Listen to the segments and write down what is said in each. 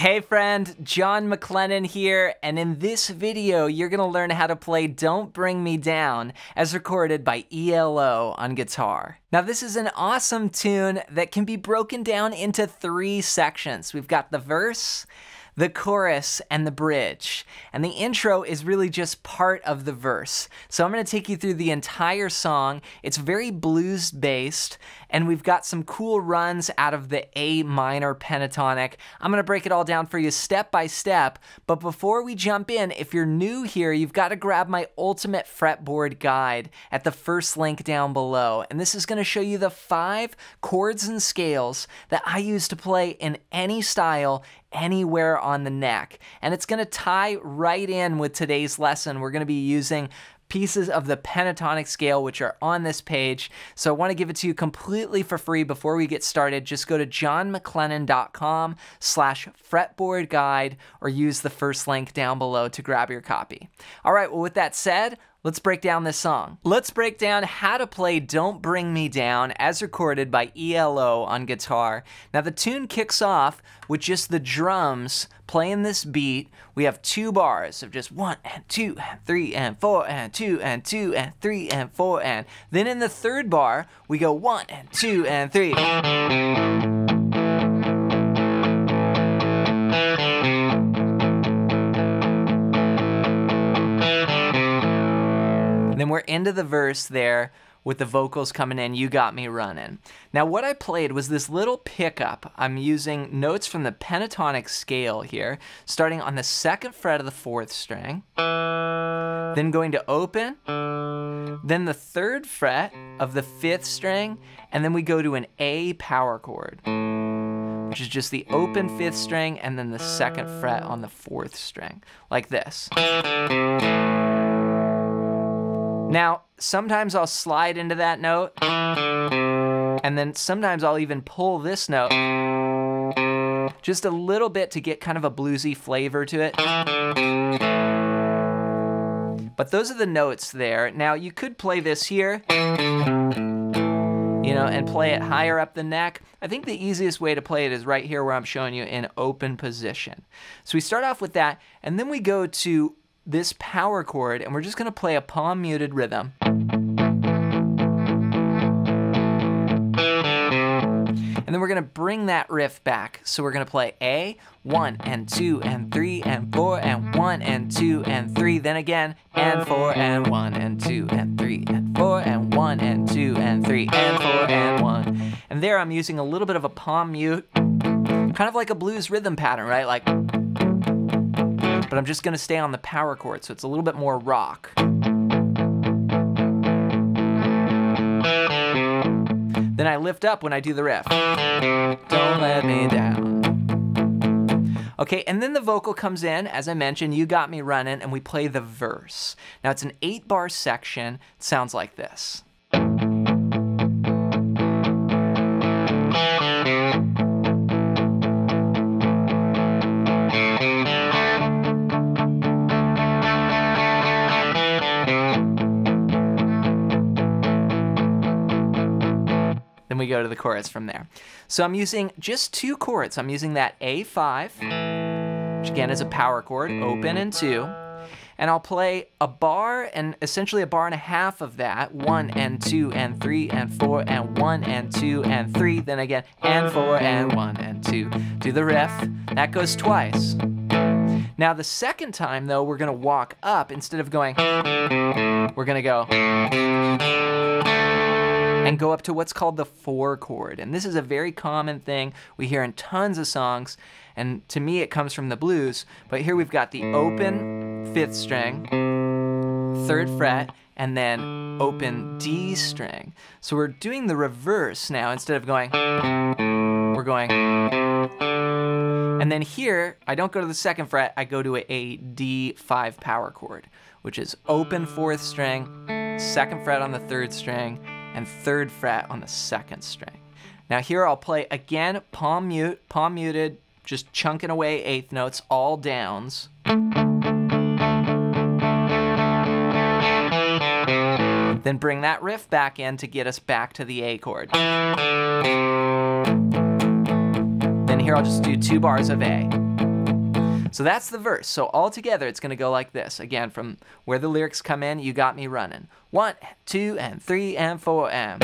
Hey friend, John MacLennan here, and in this video you're going to learn how to play Don't Bring Me Down as recorded by ELO on guitar. Now this is an awesome tune that can be broken down into 3 sections. We've got the verse, the chorus, and the bridge. And the intro is really just part of the verse. So I'm going to take you through the entire song. It's very blues based, and we've got some cool runs out of the A minor pentatonic. I'm going to break it all down for you step by step, but before we jump in, if you're new here, you've got to grab my ultimate fretboard guide at the first link down below. And this is going to show you the 5 chords and scales that I use to play in any style, anywhere on the neck. And it's going to tie right in with today's lesson. We're going to be using pieces of the pentatonic scale which are on this page. So I want to give it to you completely for free before we get started. Just go to johnmaclennan.com/fretboard guide or use the first link down below to grab your copy. All right, well with that said, let's break down this song. Let's break down how to play Don't Bring Me Down as recorded by ELO on guitar. Now the tune kicks off with just the drums playing this beat. We have 2 bars of just 1 and 2 and 3 and 4 and 2 and 2 and 3 and 4 and then in the 3rd bar we go 1 and 2 and 3. Then we're into the verse there with the vocals coming in, "You Got Me Runnin'." Now what I played was this little pickup. I'm using notes from the pentatonic scale here, starting on the 2nd fret of the 4th string, then going to open, then the 3rd fret of the 5th string, and then we go to an A power chord, which is just the open 5th string and then the 2nd fret on the 4th string, like this. Now, sometimes I'll slide into that note, and then sometimes I'll even pull this note just a little bit to get kind of a bluesy flavor to it. But those are the notes there. Now, you could play this here, and play it higher up the neck. I think the easiest way to play it is right here where I'm showing you in open position. So we start off with that, and then we go to this power chord, and we're just going to play a palm muted rhythm. And then we're going to bring that riff back. So we're going to play A, 1 and 2 and 3 and 4 and 1 and 2 and 3, then again, and 4 and 1 and 2 and 3 and 4 and 1 and 2 and 3 and 4 and 1. And there I'm using a little bit of a palm mute, kind of like a blues rhythm pattern, right? Like, but I'm just going to stay on the power chord, so it's a little bit more rock. Then I lift up when I do the riff. Don't let me down. Okay, and then the vocal comes in, as I mentioned, "You Got Me Runnin'," and we play the verse. Now it's an 8-bar section. It sounds like this. Then we go to the chorus from there. So I'm using just 2 chords. I'm using that A5, which again is a power chord, open and 2. And I'll play a bar and essentially a bar and a half of that, 1 and 2 and 3 and 4 and 1 and 2 and 3, then again, and 4 and 1 and 2. Do the riff. That goes twice. Now the second time though, we're going to walk up. Instead of going, we're going to go and go up to what's called the 4 chord. And this is a very common thing we hear in tons of songs, and to me it comes from the blues. But here we've got the open 5th string, 3rd fret, and then open D string. So we're doing the reverse now. Instead of going, we're going. And then here, I don't go to the 2nd fret, I go to a D5 power chord, which is open 4th string, 2nd fret on the 3rd string, and 3rd fret on the 2nd string. Now here I'll play again, palm muted, just chunking away 8th notes, all downs. Then bring that riff back in to get us back to the A chord. Then here I'll just do 2 bars of A. So that's the verse. So all together, it's gonna go like this. Again, from where the lyrics come in, you got me running. 1, 2, and 3, and 4, and.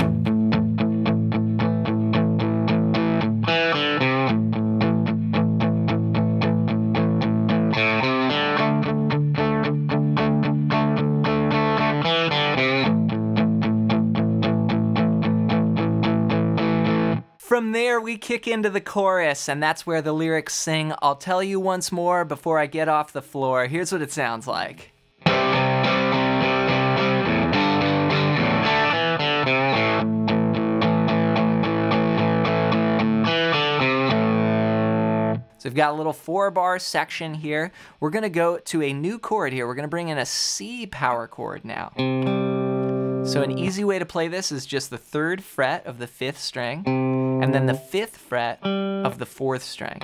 From there, we kick into the chorus, and that's where the lyrics sing, "I'll tell you once more before I get off the floor." Here's what it sounds like. So we've got a little 4-bar section here. We're gonna go to a new chord here. We're gonna bring in a C power chord now. So an easy way to play this is just the 3rd fret of the 5th string, and then the 5th fret of the 4th string.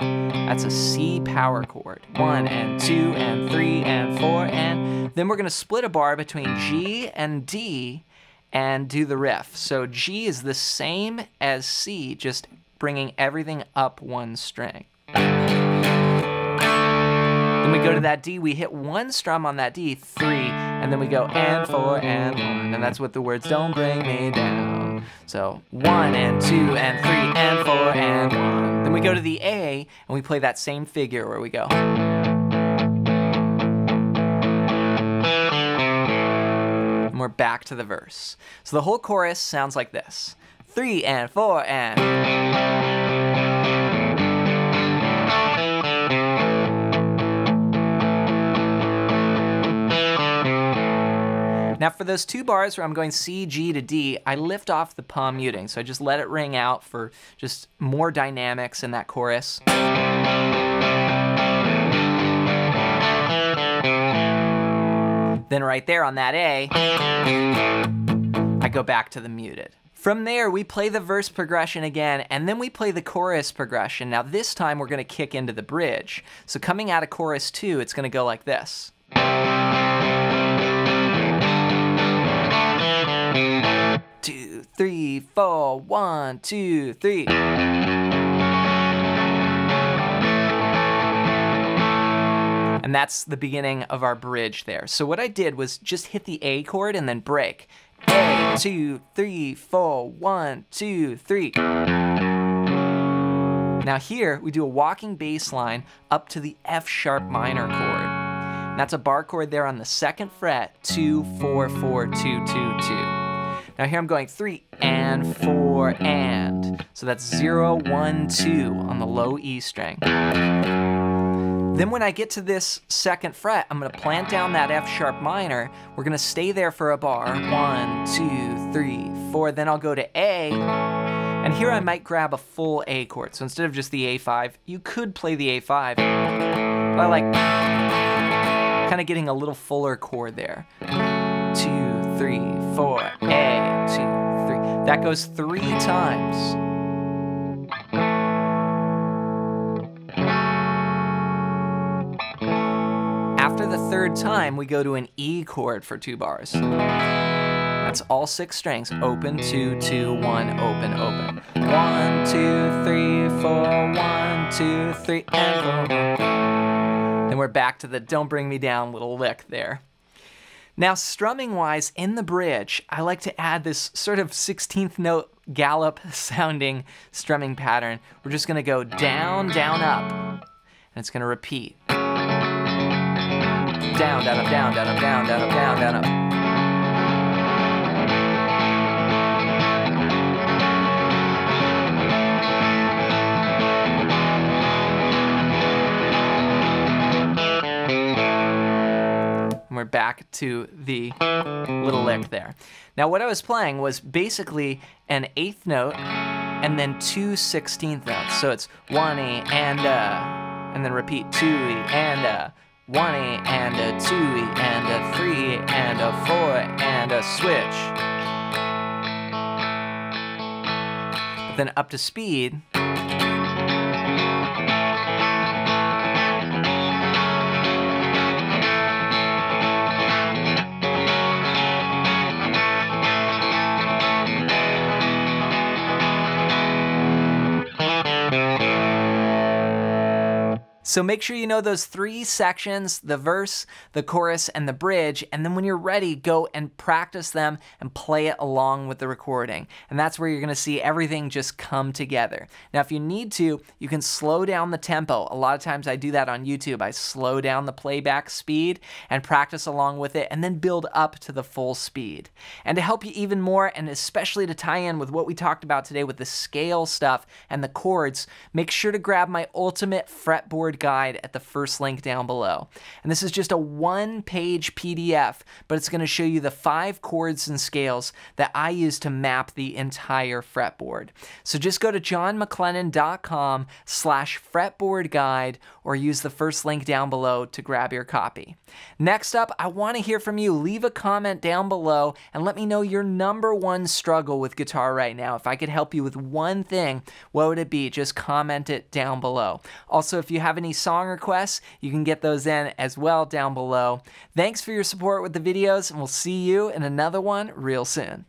That's a C power chord. 1 and 2 and 3 and 4, and then we're gonna split a bar between G and D and do the riff. So G is the same as C, just bringing everything up 1 string. Then we go to that D, we hit 1 strum on that D, 3, and then we go and 4 and 1, and that's what the words "don't bring me down." So 1 and 2 and 3 and 4 and 1. Then we go to the A, and we play that same figure where we go. And we're back to the verse. So the whole chorus sounds like this. 3 and 4 and. Now for those 2 bars where I'm going C, G to D, I lift off the palm muting. So I just let it ring out for just more dynamics in that chorus. Then right there on that A, I go back to the muted. From there, we play the verse progression again, and then we play the chorus progression. Now this time we're gonna kick into the bridge. So coming out of chorus 2, it's gonna go like this. 2, 3, 4, 1, 2, 3. And that's the beginning of our bridge there. So what I did was just hit the A chord and then break. A, 2, 3, 4, 1, 2, 3. Now here, we do a walking bass line up to the F sharp minor chord. And that's a bar chord there on the 2nd fret, 2, 4, 4, 2, 2, 2. Now here I'm going 3 and 4 and. So that's 0, 1, 2 on the low E string. Then when I get to this 2nd fret, I'm gonna plant down that F sharp minor. We're gonna stay there for a bar. 1, 2, 3, 4. Then I'll go to A. And here I might grab a full A chord. So instead of just the A5, you could play the A5. But I like kind of getting a little fuller chord there. 2, 3, 4, A, 2, 3. That goes 3 times. After the 3rd time, we go to an E chord for 2 bars. That's all 6 strings. Open, 2, 2, 1, open, open. 1, 2, 3, 4, 1, 2, 3, and 4. Then we're back to the "don't bring me down" little lick there. Now, strumming-wise, in the bridge, I like to add this sort of 16th note gallop-sounding strumming pattern. We're just gonna go down, down, up, and it's gonna repeat. Down, down, up, down, down, up, down, down, up, down, down, up. We're back to the little lick there. Now what I was playing was basically an 8th note and then 2 16th notes. So it's 1E and then repeat 2E and 1E and a 2E and a 3 and a 4 and a switch. But then up to speed. So make sure you know those 3 sections, the verse, the chorus, and the bridge, and then when you're ready, go and practice them and play it along with the recording. And that's where you're gonna see everything just come together. Now, if you need to, you can slow down the tempo. A lot of times I do that on YouTube. I slow down the playback speed and practice along with it, and then build up to the full speed. And to help you even more, and especially to tie in with what we talked about today with the scale stuff and the chords, make sure to grab my ultimate fretboard guide at the first link down below. And this is just a 1-page PDF, but it's going to show you the 5 chords and scales that I use to map the entire fretboard. So just go to johnmclennan.com/fretboard guide or use the first link down below to grab your copy. Next up, I want to hear from you. Leave a comment down below and let me know your #1 struggle with guitar right now. If I could help you with one thing, what would it be? Just comment it down below. Also, if you have any song requests, you can get those in as well down below. Thanks for your support with the videos, and we'll see you in another one real soon.